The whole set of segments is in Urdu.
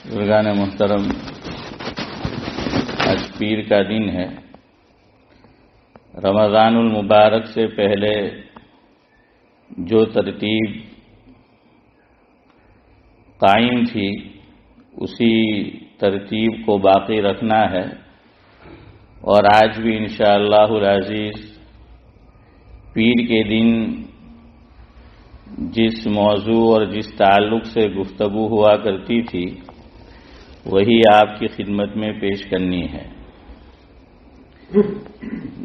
بزرگان محترم، آج پیر کا دن ہے۔ رمضان المبارک سے پہلے جو ترتیب قائم تھی اسی ترتیب کو باقی رکھنا ہے، اور آج بھی انشاءاللہ العزیز پیر کے دن جس موضوع اور جس تعلق سے گفتگو ہوا کرتی تھی وہی آپ کی خدمت میں پیش کرنی ہے۔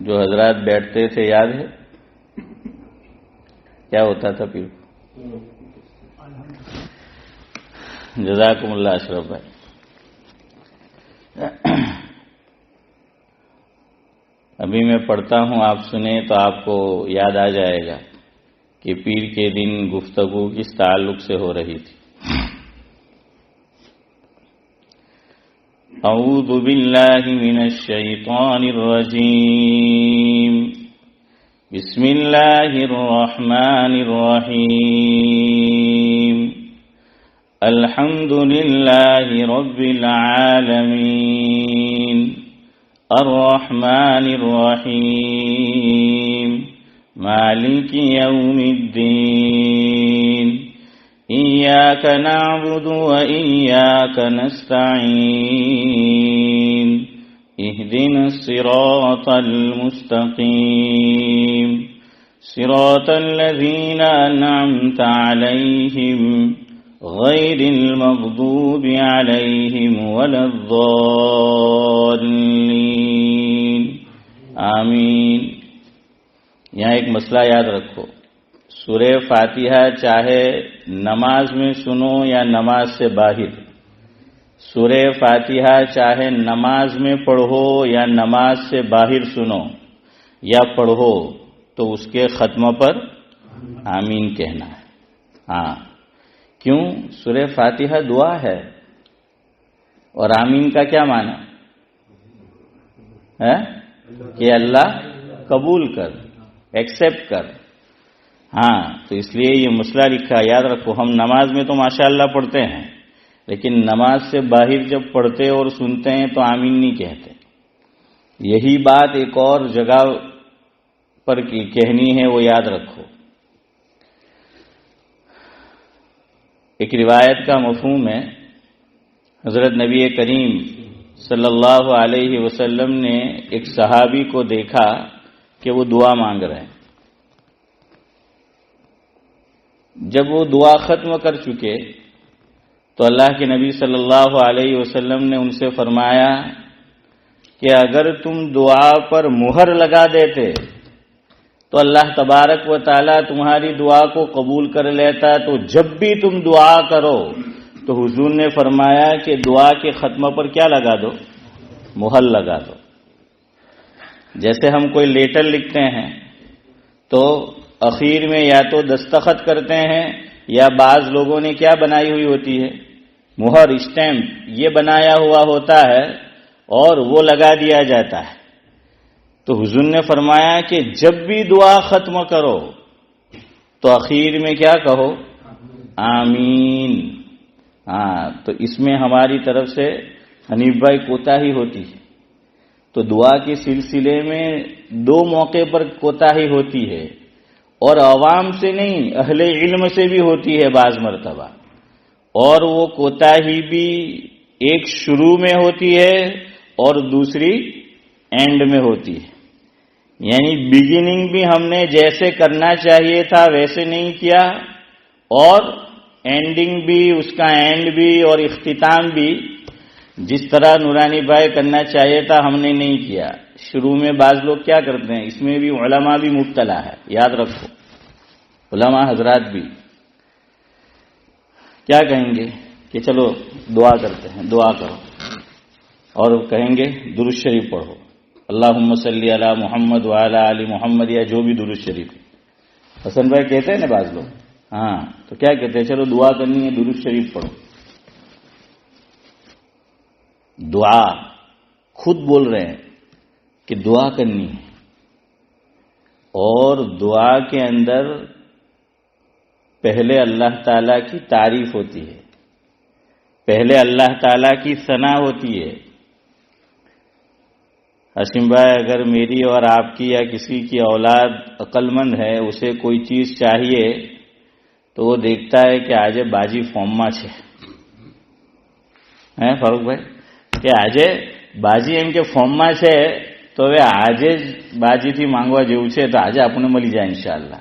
جو حضرات بیٹھتے تھے یاد ہے کیا ہوتا تھا پیر؟ جزاکم اللہ اشرف بھائی۔ ابھی میں پڑھتا ہوں، آپ سنیں تو آپ کو یاد آ جائے گا کہ پیر کے دن گفتگو کس تعلق سے ہو رہی تھی۔ اعوذ باللہ من الشیطان الرجیم، بسم اللہ الرحمن الرحیم، الحمد للہ رب العالمین، الرحمن الرحیم، مالک یوم الدین، ایاک نعبد و ایاک نستعین، اہدنا الصراط المستقیم، صراط الذین انعمت علیہم غیر المغضوب علیہم ولا الضالین، آمین۔ یہاں ایک مسئلہ یاد رکھو، سورہ فاتحہ چاہے نماز میں سنو یا نماز سے باہر، سورہ فاتحہ چاہے نماز میں پڑھو یا نماز سے باہر سنو یا پڑھو تو اس کے ختم پر آمین کہنا ہے۔ ہاں، کیوں؟ سورہ فاتحہ دعا ہے، اور آمین کا کیا معنی ہے؟ کہ اللہ قبول کر، ایکسپٹ کر۔ ہاں، تو اس لیے یہ مسئلہ لکھا، یاد رکھو۔ ہم نماز میں تو ماشاءاللہ پڑھتے ہیں، لیکن نماز سے باہر جب پڑھتے اور سنتے ہیں تو آمین نہیں کہتے۔ یہی بات ایک اور جگہ پر کہنی ہے، وہ یاد رکھو۔ ایک روایت کا مفہوم ہے، حضرت نبی کریم صلی اللہ علیہ وسلم نے ایک صحابی کو دیکھا کہ وہ دعا مانگ رہے ہیں۔ جب وہ دعا ختم کر چکے تو اللہ کے نبی صلی اللہ علیہ وسلم نے ان سے فرمایا کہ اگر تم دعا پر مہر لگا دیتے تو اللہ تبارک و تعالیٰ تمہاری دعا کو قبول کر لیتا، تو جب بھی تم دعا کرو تو حضور نے فرمایا کہ دعا کے ختم پر کیا لگا دو؟ مہر لگا دو۔ جیسے ہم کوئی لیٹر لکھتے ہیں تو اخیر میں یا تو دستخط کرتے ہیں یا بعض لوگوں نے کیا بنائی ہوئی ہوتی ہے؟ مہر، اسٹیمپ، یہ بنایا ہوا ہوتا ہے اور وہ لگا دیا جاتا ہے۔ تو حضور نے فرمایا کہ جب بھی دعا ختم کرو تو اخیر میں کیا کہو؟ آمین۔ ہاں، تو اس میں ہماری طرف سے حنیف بھائی کوتاہی ہوتی ہے۔ تو دعا کے سلسلے میں دو موقع پر کوتاہی ہوتی ہے، اور عوام سے نہیں، اہل علم سے بھی ہوتی ہے بعض مرتبہ۔ اور وہ کوتاہی بھی ایک شروع میں ہوتی ہے اور دوسری اینڈ میں ہوتی ہے، یعنی بگننگ بھی ہم نے جیسے کرنا چاہیے تھا ویسے نہیں کیا، اور اینڈنگ بھی، اس کا اینڈ بھی اور اختتام بھی جس طرح نورانی بھائی کرنا چاہیے تھا ہم نے نہیں کیا۔ شروع میں بعض لوگ کیا کرتے ہیں، اس میں بھی علماء بھی مبتلا ہے، یاد رکھو۔ علماء حضرات بھی کیا کہیں گے کہ چلو دعا کرتے ہیں، دعا کرو، اور کہیں گے درود شریف پڑھو، اللہم صلی علی محمد وعلی آل محمد، یا جو بھی درود شریف۔ حسن بھائی کہتے ہیں نا بعض لوگ، ہاں، تو کیا کہتے ہیں، چلو دعا کرنی ہے درود شریف پڑھو۔ دعا خود بول رہے ہیں کہ دعا کرنی ہے، اور دعا کے اندر پہلے اللہ تعالیٰ کی تعریف ہوتی ہے، پہلے اللہ تعالیٰ کی ثنا ہوتی ہے۔ حشیم بھائی، اگر میری اور آپ کی یا کسی کی اولاد عقل مند ہے، اسے کوئی چیز چاہیے تو وہ دیکھتا ہے کہ آج باجی فارم میں ہے فاروق بھائی کہ آج બાજી એમ કે ફોર્મમાં છે તો હવે આજે જ બાજીથી માંગવા જેવું છે તો આજે આપણને મળી જાય ઇન્શાઅલ્લાહ।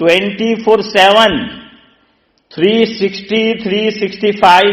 24/7 365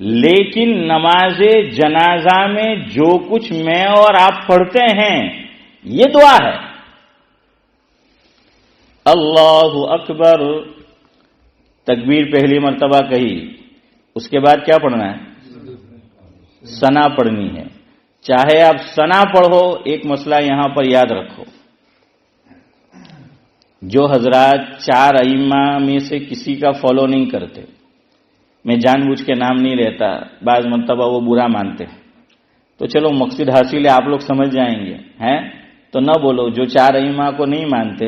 لیکن نماز جنازہ میں جو کچھ میں اور آپ پڑھتے ہیں یہ دعا ہے. اللہ اکبر، تکبیر پہلی مرتبہ کہی، اس کے بعد کیا پڑھنا ہے؟ ثنا پڑھنی ہے. چاہے آپ ثنا پڑھو، ایک مسئلہ یہاں پر یاد رکھو، جو حضرات 4 ائمہ میں سے کسی کا فالو نہیں کرتے، میں جان بوجھ کے نام نہیں لیتا، بعض مرتبہ وہ برا مانتے ہیں، تو چلو مقصد حاصل ہے، آپ لوگ سمجھ جائیں گے ہیں تو نہ بولو. جو 4 ائمہ کو نہیں مانتے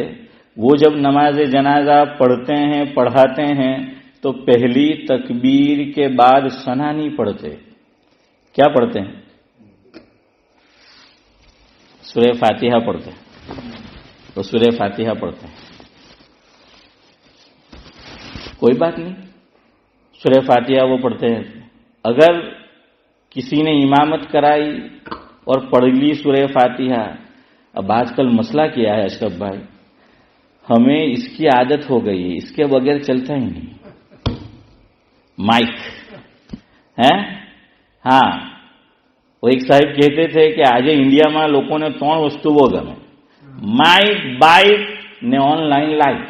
وہ جب نماز جنازہ پڑھتے ہیں، پڑھاتے ہیں، تو پہلی تکبیر کے بعد ثنا نہیں پڑھتے. کیا پڑھتے ہیں؟ سورہ فاتحہ پڑھتے ہیں. تو سورہ فاتحہ پڑھتے ہیں، کوئی بات نہیں، سورہ فاتحہ وہ پڑھتے ہیں. اگر کسی نے امامت کرائی اور پڑھ لی سورہ فاتحہ، اب آج کل مسئلہ کیا ہے اشرف بھائی، ہمیں اس کی عادت ہو گئی ہے، اس کے بغیر چلتا ہی نہیں. مائک ہے، ہاں، وہ ایک صاحب کہتے تھے کہ آج انڈیا میں لوگوں نے 3 વસ્તુઓ ગમે: માઇક, બાઇક ને ઓનલાઈન લાઈક.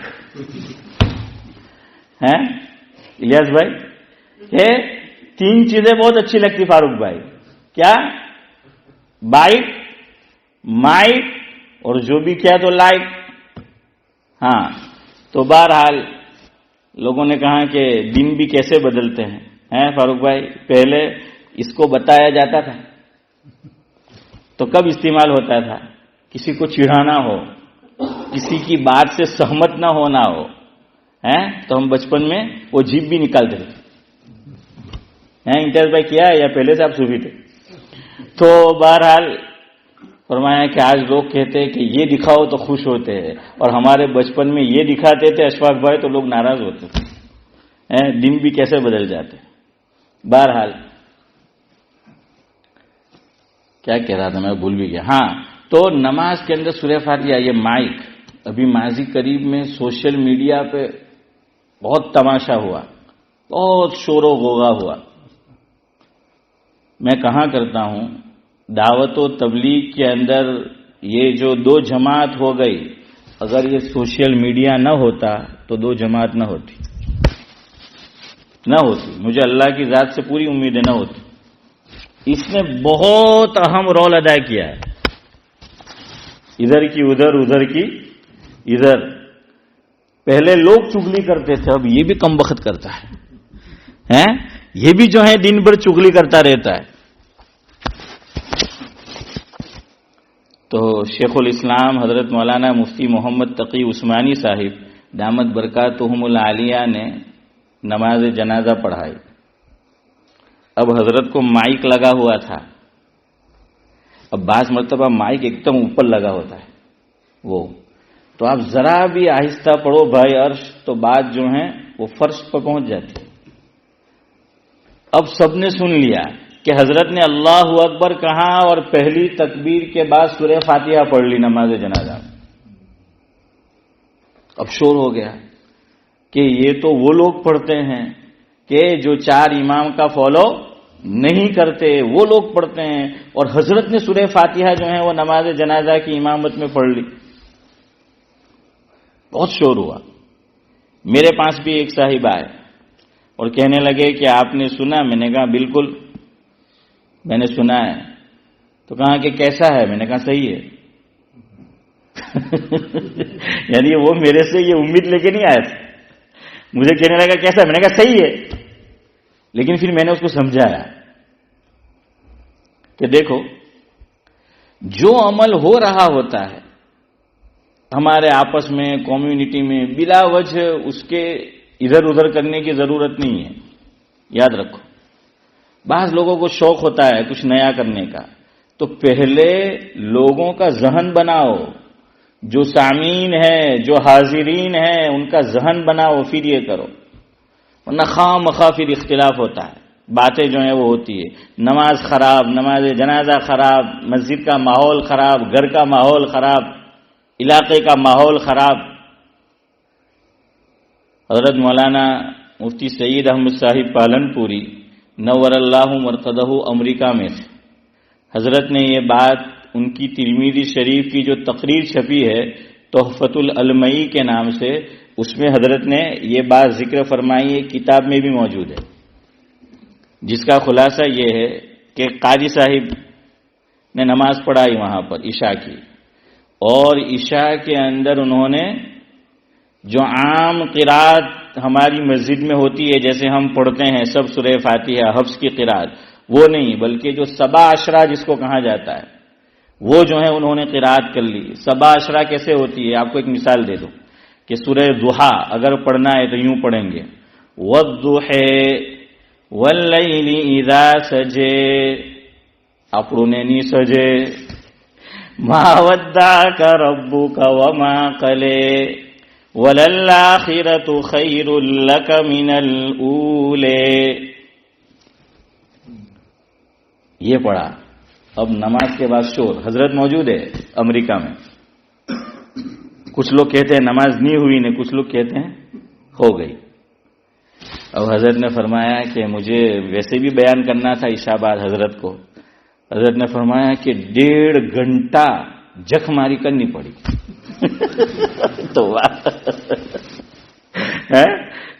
ہیں الیاس بھائی، یہ 3 چیزیں بہت اچھی لگتی فاروق بھائی. کیا؟ بائک، مائک اور جو بھی کیا تو لائک. ہاں، تو بہرحال لوگوں نے کہا کہ دن بھی کیسے بدلتے ہیں فاروق بھائی. پہلے اس کو بتایا جاتا تھا تو کب استعمال ہوتا تھا؟ کسی کو چڑھانا ہو، کسی کی بات سے سہمت نہ ہونا ہو، تو ہم بچپن میں وہ جیب بھی نکالتے تھے. امتیاز بھائی کیا ہے یا پہلے سے آپ صوفی تھے؟ تو بہرحال فرمایا کہ آج لوگ کہتے ہیں کہ یہ دکھاؤ تو خوش ہوتے ہیں، اور ہمارے بچپن میں یہ دکھاتے تھے اشفاق بھائی تو لوگ ناراض ہوتے تھے. دن بھی کیسے بدل جاتے. بہرحال کیا کہہ رہا تھا میں بھول بھی گیا. ہاں، تو نماز کے اندر سورہ فاتحہ. یہ مائک ابھی ماضی قریب میں سوشل میڈیا پہ بہت تماشا ہوا، بہت شور و غوغا ہوا. میں کہاں کرتا ہوں، دعوت و تبلیغ کے اندر یہ جو 2 جماعت ہو گئی، اگر یہ سوشل میڈیا نہ ہوتا تو 2 جماعت نہ ہوتی. مجھے اللہ کی ذات سے پوری امید ہے نہ ہوتی. اس نے بہت اہم رول ادا کیا ہے، ادھر کی ادھر، ادھر کی ادھر. پہلے لوگ چغلی کرتے تھے، اب یہ بھی کم وقت کرتا ہے. یہ بھی جو ہے دن بھر چغلی کرتا رہتا ہے. تو شیخ الاسلام حضرت مولانا مفتی محمد تقی عثمانی صاحب دامت برکاتہم العالیہ نے نماز جنازہ پڑھائی. اب حضرت کو مائک لگا ہوا تھا. اب بعض مرتبہ مائک ایک دم اوپر لگا ہوتا ہے وہ، تو آپ ذرا بھی آہستہ پڑھو بھائی عرش تو بات جو ہے وہ فرش پر پہنچ جاتی ہے. اب سب نے سن لیا کہ حضرت نے اللہ اکبر کہا اور پہلی تکبیر کے بعد سورہ فاتحہ پڑھ لی نماز جنازہ. اب شور ہو گیا کہ یہ تو وہ لوگ پڑھتے ہیں کہ جو 4 امام کا فالو نہیں کرتے، وہ لوگ پڑھتے ہیں، اور حضرت نے سورہ فاتحہ جو ہے وہ نماز جنازہ کی امامت میں پڑھ لی. بہت شور ہوا. میرے پاس بھی ایک صاحب آئے اور کہنے لگے کہ آپ نے سنا؟ میں نے کہا بالکل میں نے سنا ہے. تو کہا کہ کیسا ہے؟ میں نے کہا صحیح ہے. یعنی وہ میرے سے یہ امید لے کے نہیں آیا تھا. مجھے کہنے لگا کیسا؟ میں نے کہا صحیح ہے. لیکن پھر میں نے اس کو سمجھایا کہ دیکھو، جو عمل ہو رہا ہوتا ہے ہمارے آپس میں، کمیونٹی میں، بلا وجہ اس کے ادھر ادھر کرنے کی ضرورت نہیں ہے. یاد رکھو، بعض لوگوں کو شوق ہوتا ہے کچھ نیا کرنے کا، تو پہلے لوگوں کا ذہن بناؤ، جو سامعین ہے، جو حاضرین ہیں، ان کا ذہن بناؤ، پھر یہ کرو. ورنہ خواہ مخواہ پھر اختلاف ہوتا ہے، باتیں جو ہیں وہ ہوتی ہے. نماز خراب، نماز جنازہ خراب، مسجد کا ماحول خراب، گھر کا ماحول خراب، علاقے کا ماحول خراب. حضرت مولانا مفتی سعید احمد صاحب پالن پوری نور اللہ مرقدہ امریکہ میں سے، حضرت نے یہ بات ان کی ترمذی شریف کی جو تقریر چھپی ہے تحفۃ العلمئی کے نام سے، اس میں حضرت نے یہ بات ذکر فرمائی ہے، کتاب میں بھی موجود ہے، جس کا خلاصہ یہ ہے کہ قاضی صاحب نے نماز پڑھائی وہاں پر عشاء کی، اور عشاء کے اندر انہوں نے جو عام قرات ہماری مسجد میں ہوتی ہے جیسے ہم پڑھتے ہیں سب سورہ فاتحہ حفظ کی قرات، وہ نہیں، بلکہ جو سبع عشرہ جس کو کہا جاتا ہے وہ جو ہے انہوں نے قرات کر لی۔ سبع عشرہ کیسے ہوتی ہے؟ آپ کو ایک مثال دے دوں کہ سورہ ضحیٰ اگر پڑھنا ہے تو یوں پڑھیں گے، والضحی واللیل اذا سجے، آپ پڑھنے نہیں سجے، ما ودعک ربک وما قلے، وَلَلْآخِرَةُ خَيْرٌ لَكَ مِنَ الْأُولَى۔ یہ پڑھا۔ اب نماز کے بعد شور، حضرت موجود ہے امریکہ میں، کچھ لوگ کہتے ہیں نماز نہیں ہوئی نے، کچھ لوگ کہتے ہیں ہو گئی۔ اب حضرت نے فرمایا کہ مجھے ویسے بھی بیان کرنا تھا عشاء بعد حضرت کو، حضرت نے فرمایا کہ 1.5 گھنٹہ جکھ ماری کرنی پڑی۔ تو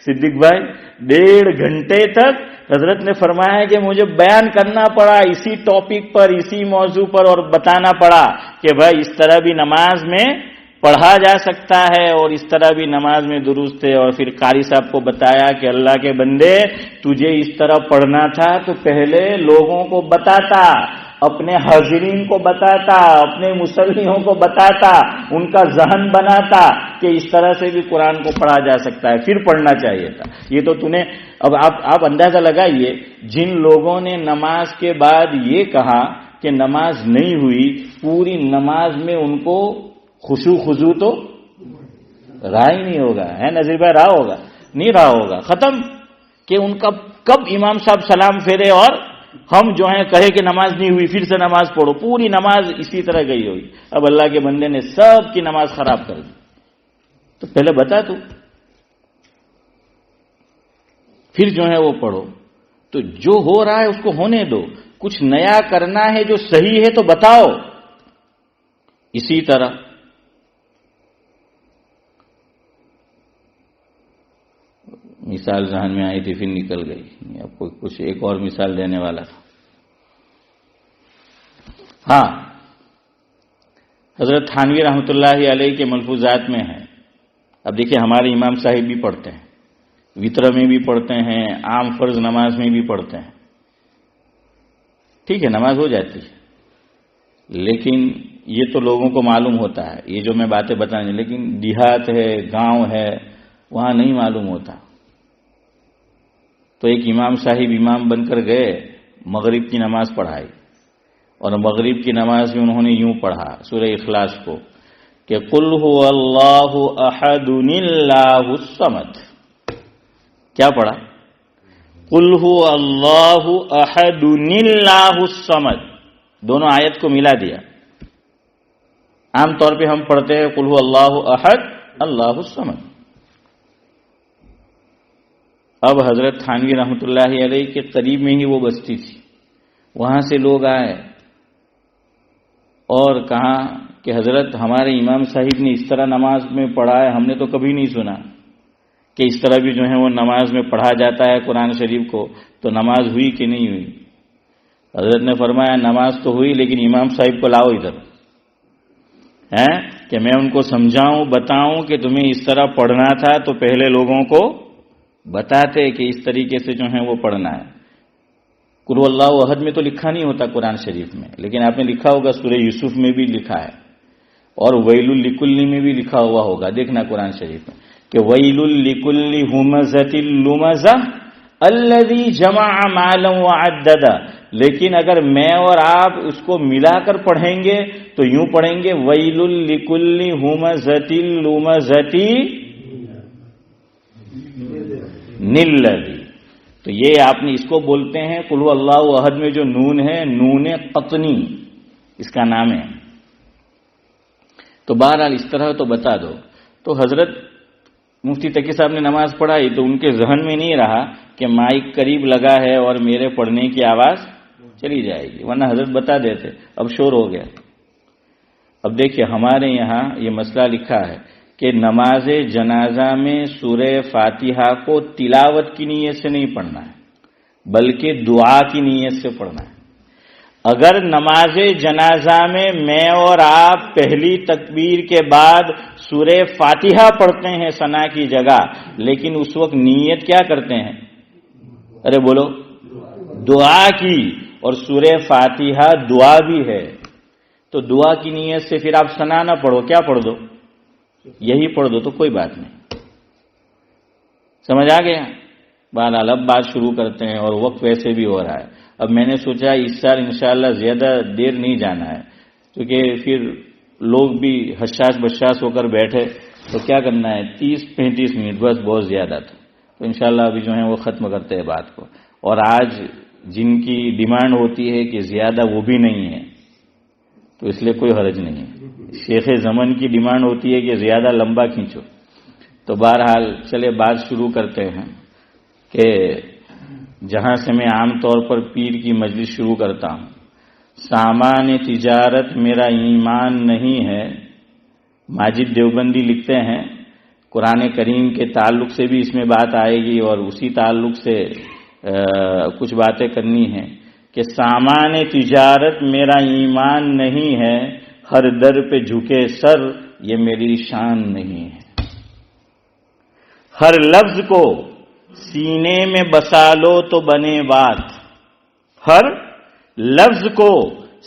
صدیق بھائی 1.5 گھنٹے تک حضرت نے فرمایا کہ مجھے بیان کرنا پڑا اسی ٹاپک پر، اسی موضوع پر، اور بتانا پڑا کہ بھائی اس طرح بھی نماز میں پڑھا جا سکتا ہے اور اس طرح بھی نماز میں درست ہے۔ اور پھر قاری صاحب کو بتایا کہ اللہ کے بندے تجھے اس طرح پڑھنا تھا تو پہلے لوگوں کو بتاتا، اپنے حاضرین کو بتاتا، اپنے مسلمانوں کو بتاتا، ان کا ذہن بناتا کہ اس طرح سے بھی قرآن کو پڑھا جا سکتا ہے، پھر پڑھنا چاہیے تھا۔ یہ تو اب آپ اندازہ لگائیے، جن لوگوں نے نماز کے بعد یہ کہا کہ نماز نہیں ہوئی، پوری نماز میں ان کو خشوع خضوع تو رہا ہی نہیں ہوگا، ہے نذیر بھائی؟ رہا ہوگا؟ نہیں رہا ہوگا، ختم۔ کہ ان کا کب امام صاحب سلام پھیرے اور ہم جو ہیں کہے کہ نماز نہیں ہوئی پھر سے نماز پڑھو، پوری نماز اسی طرح گئی ہوگی۔ اب اللہ کے بندے نے سب کی نماز خراب کر دی، تو پہلے بتا تو، پھر جو ہے وہ پڑھو۔ تو جو ہو رہا ہے اس کو ہونے دو، کچھ نیا کرنا ہے جو صحیح ہے تو بتاؤ۔ اسی طرح مثال ذہن میں آئی تھی پھر نکل گئی، آپ کو کچھ ایک اور مثال دینے والا تھا۔ ہاں، حضرت تھانوی رحمۃ اللہ علیہ کے ملفوظات میں ہے۔ اب دیکھیں ہمارے امام صاحب بھی پڑھتے ہیں، وطر میں بھی پڑھتے ہیں، عام فرض نماز میں بھی پڑھتے ہیں، ٹھیک ہے نماز ہو جاتی ہے، لیکن یہ تو لوگوں کو معلوم ہوتا ہے یہ جو میں باتیں بتانے، لیکن دیہات ہے، گاؤں ہے، وہاں نہیں معلوم ہوتا۔ تو ایک امام صاحب امام بن کر گئے، مغرب کی نماز پڑھائی، اور مغرب کی نماز میں انہوں نے یوں پڑھا سورہ اخلاص کو کہ قل هو اللہ احد اللہ الصمد۔ کیا پڑھا؟ قل هو اللہ احد اللہ الصمد، دونوں آیت کو ملا دیا۔ عام طور پہ ہم پڑھتے ہیں قل هو اللہ احد اللہ الصمد۔ اب حضرت تھانوی رحمۃ اللہ علیہ کے قریب میں ہی وہ بستی تھی، وہاں سے لوگ آئے اور کہا کہ حضرت ہمارے امام صاحب نے اس طرح نماز میں پڑھا ہے، ہم نے تو کبھی نہیں سنا کہ اس طرح بھی جو ہے وہ نماز میں پڑھا جاتا ہے قرآن شریف کو، تو نماز ہوئی کہ نہیں ہوئی؟ حضرت نے فرمایا نماز تو ہوئی، لیکن امام صاحب کو لاؤ ادھر، کہ میں ان کو سمجھاؤں بتاؤں کہ تمہیں اس طرح پڑھنا تھا تو پہلے لوگوں کو بتاتے کہ اس طریقے سے جو ہے وہ پڑھنا ہے۔ قل اللہ احد میں تو لکھا نہیں ہوتا قرآن شریف میں، لیکن آپ نے لکھا ہوگا سورہ یوسف میں بھی لکھا ہے، اور ویل لکل میں بھی لکھا ہوا ہوگا، دیکھنا قرآن شریف میں کہ ویل لکل ہمزۃ لمزہ الذی جمع مالا وعددا۔ لیکن اگر میں اور آپ اس کو ملا کر پڑھیں گے تو یوں پڑھیں گے ویل لکل ہمزۃ لمزۃ نلذی۔ تو یہ آپ نے اس کو بولتے ہیں قل هو اللہ احد میں جو نون ہے، نون قطنی اس کا نام ہے۔ تو بہرحال اس طرح تو بتا دو۔ تو حضرت مفتی تقی صاحب نے نماز پڑھائی تو ان کے ذہن میں نہیں رہا کہ مائک قریب لگا ہے اور میرے پڑھنے کی آواز چلی جائے گی، ورنہ حضرت بتا دیتے، اب شور ہو گیا۔ اب دیکھیے ہمارے یہاں یہ مسئلہ لکھا ہے کہ نماز جنازہ میں سورہ فاتحہ کو تلاوت کی نیت سے نہیں پڑھنا ہے بلکہ دعا کی نیت سے پڑھنا ہے۔ اگر نماز جنازہ میں اور آپ پہلی تکبیر کے بعد سورہ فاتحہ پڑھتے ہیں ثنا کی جگہ، لیکن اس وقت نیت کیا کرتے ہیں؟ ارے بولو، دعا کی، اور سورہ فاتحہ دعا بھی ہے، تو دعا کی نیت سے پھر آپ ثنا نہ پڑھو، کیا پڑھ دو؟ یہی پڑھ دو تو کوئی بات نہیں۔ سمجھ آ گیا؟ بہرحال اب بات شروع کرتے ہیں، اور وقت ویسے بھی ہو رہا ہے۔ اب میں نے سوچا اس سال انشاءاللہ زیادہ دیر نہیں جانا ہے، کیونکہ پھر لوگ بھی حساس بشاس ہو کر بیٹھے تو کیا کرنا ہے، 30-35 منٹ بس بہت زیادہ تھا، تو انشاءاللہ ابھی جو ہے وہ ختم کرتے ہیں بات کو۔ اور آج جن کی ڈیمانڈ ہوتی ہے کہ زیادہ وہ بھی نہیں ہے، تو اس لیے کوئی حرج نہیں ہے۔ شیخ زمن کی ڈیمانڈ ہوتی ہے کہ زیادہ لمبا کھینچو، تو بہرحال چلے بات شروع کرتے ہیں کہ جہاں سے میں عام طور پر پیر کی مجلس شروع کرتا ہوں، سامان تجارت میرا ایمان نہیں ہے۔ ماجد دیوبندی لکھتے ہیں، قرآن کریم کے تعلق سے بھی اس میں بات آئے گی اور اسی تعلق سے کچھ باتیں کرنی ہیں کہ سامان تجارت میرا ایمان نہیں ہے، ہر در پہ جھکے سر یہ میری شان نہیں ہے۔ ہر لفظ کو سینے میں بسا لو تو بنے بات، ہر لفظ کو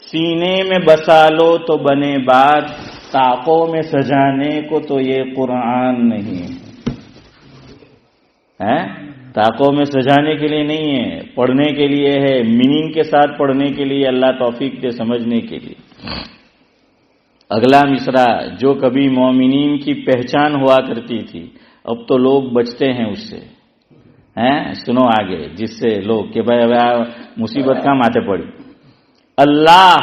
سینے میں بسا لو تو بنے بات، طاقوں میں سجانے کو تو یہ قرآن نہیں ہے۔ طاقوں میں سجانے کے لیے نہیں ہے، پڑھنے کے لیے ہے، میننگ کے ساتھ پڑھنے کے لیے، اللہ توفیق دے سمجھنے کے لیے۔ اگلا مصرع جو کبھی مومنین کی پہچان ہوا کرتی تھی، اب تو لوگ بچتے ہیں اس سے۔ سنو آگے، جس سے لوگ کہ بھائی مصیبت کہاں ماتھے پڑی۔ اللہ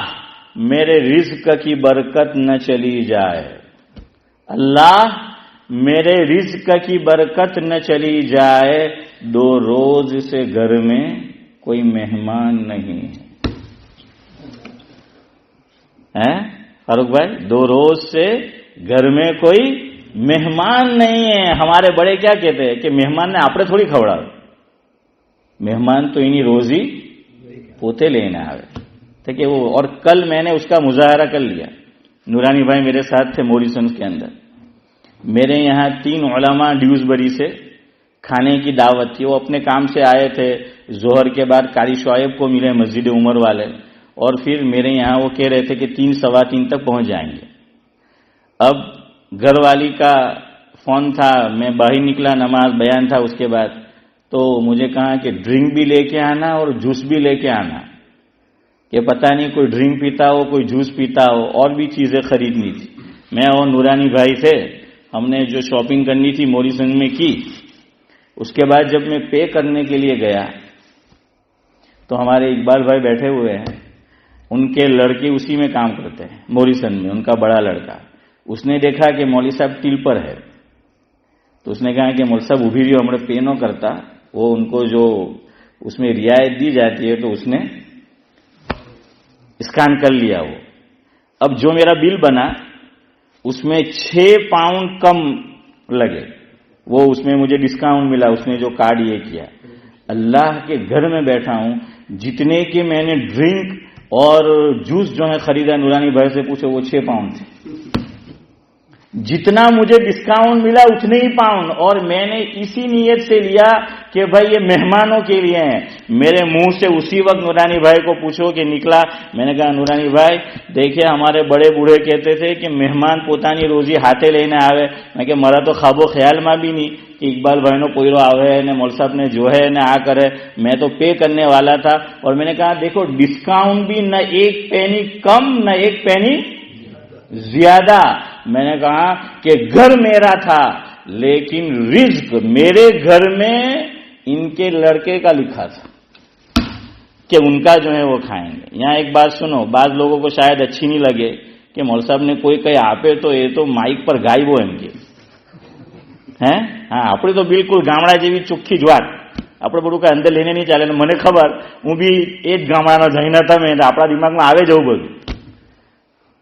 میرے رزق کی برکت نہ چلی جائے، اللہ میرے رزق کی برکت نہ چلی جائے، 2 روز سے گھر میں کوئی مہمان نہیں ہے۔ فاروق بھائی 2 روز سے گھر میں کوئی مہمان نہیں ہے۔ ہمارے بڑے کیا کہتے ہیں کہ مہمان نے آپ تھوڑی کھوڑا، مہمان تو انہی روزی پوتے لینا آئے، ٹھیک ہے وہ۔ اور کل میں نے اس کا مظاہرہ کر لیا، نورانی بھائی میرے ساتھ تھے موریسنس کے اندر۔ میرے یہاں 3 علماء ڈیوزبری سے کھانے کی دعوت تھی، وہ اپنے کام سے آئے تھے، ظہر کے بعد قاری شعیب کو ملے مسجد عمر والے، اور پھر میرے یہاں وہ کہہ رہے تھے کہ 3 سوا 3 تک پہنچ جائیں گے۔ اب گھر والی کا فون تھا، میں باہر نکلا، نماز بیان تھا اس کے بعد، تو مجھے کہا کہ ڈرنک بھی لے کے آنا اور جوس بھی لے کے آنا، کہ پتہ نہیں کوئی ڈرنک پیتا ہو کوئی جوس پیتا ہو، اور بھی چیزیں خریدنی تھی۔ میں اور نورانی بھائی تھے، ہم نے جو شاپنگ کرنی تھی موریسنگ میں کی۔ اس کے بعد جب میں پے کرنے کے لیے گیا تو ہمارے اقبال بھائی بیٹھے ہوئے ہیں، ان کے لڑکے اسی میں کام کرتے ہیں موریسن میں، ان کا بڑا لڑکا۔ اس نے دیکھا کہ مولوی صاحب ٹل پر ہے، تو اس نے کہا کہ مولوی صاحب ابھی جو ہمارے پے نو کرتا، وہ ان کو جو اس میں رعایت دی جاتی ہے تو اس نے اسکین کر لیا وہ۔ اب جو میرا بل بنا اس میں 6 پاؤنڈ کم لگے، وہ اس میں مجھے ڈسکاؤنٹ ملا، اس نے جو کارڈ یہ کیا۔ اللہ کے گھر میں بیٹھا ہوں، جتنے کے میں نے ڈرنک اور جوس جو ہے خریدا، نورانی بھائی سے پوچھو، وہ 6 پاؤنڈ تھے۔ جتنا مجھے ڈسکاؤنٹ ملا اتنے ہی پاؤنڈ، اور میں نے اسی نیت سے لیا کہ بھائی یہ مہمانوں کے لیے ہیں۔ میرے منہ سے اسی وقت نورانی بھائی کو پوچھو کہ نکلا، میں نے کہا نورانی بھائی دیکھیں ہمارے بڑے بوڑھے کہتے تھے کہ مہمان پوتانی روزی ہاتھے لینے آوے، میں کہ مرا تو خواب و خیال میں بھی نہیں کہ اقبال بھائی نو پوئرو آوے نے مول صاحب نے جو ہے نہ آ کر ہے، میں تو پے کرنے والا تھا۔ اور میں نے کہا دیکھو ڈسکاؤنٹ بھی نہ 1 پینی کم نہ 1 پینی زیادہ۔ میں نے کہا کہ گھر میرا تھا لیکن رزق میرے گھر میں ان کے لڑکے کا لکھا تھا کہ ان کا جو ہے وہ کھائیں گے۔ یہاں ایک بات سنو، بعض لوگوں کو شاید اچھی نہیں لگے کہ مول صاحب نے کوئی کہے آپے تو یہ تو مائک پر غائب ہو ان کے ہیں، હા, આપણે તો બિલકુલ ગામડા જેવી ચોખ્ખી જ વાત, આપણે બધું કઈ અંદર લઈને નહીં ચાલે. મને ખબર, હું બી એ જ ગામડાનો જઈને તમે, આપણા દિમાગમાં આવે જવું બધું.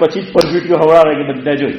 પછી જ પરફ્યુટીઓ હવડાવે કે બધા જોઈ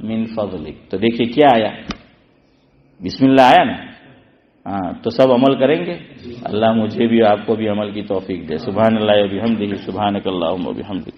من فضلک. تو دیکھیے کیا آیا, بسم اللہ آیا نا. ہاں تو سب عمل کریں گے. اللہ مجھے بھی آپ کو بھی عمل کی توفیق دے. سبحان اللہ و بحمدہ, سبحانک اللہم و بحمدک.